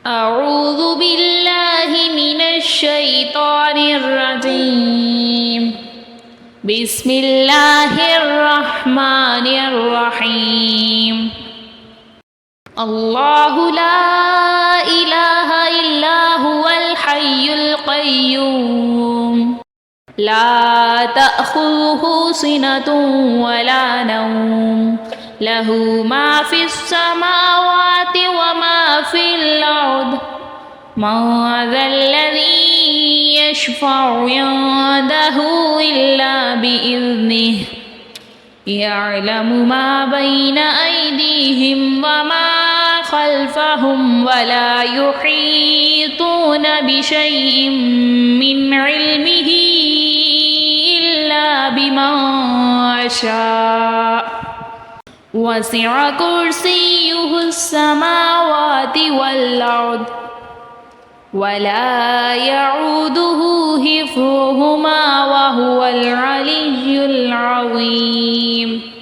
أعوذ بالله من الشيطان الرجيم. بسم الله الرحمن الرحيم. الله لا إله إلا هو الحي القيوم لا تأخذه سنة ولا نوم له ما في السماوات وما في الأرض من ذا الذي يشفع عنده إلا بإذنه يعلم ما بين أيديهم وما خلفهم ولا يحيطون بشيء من علمه إلا بما شاء وسع كرسيه السماوات والأرض ولا يعوده حفظهما وهو العلي العظيم.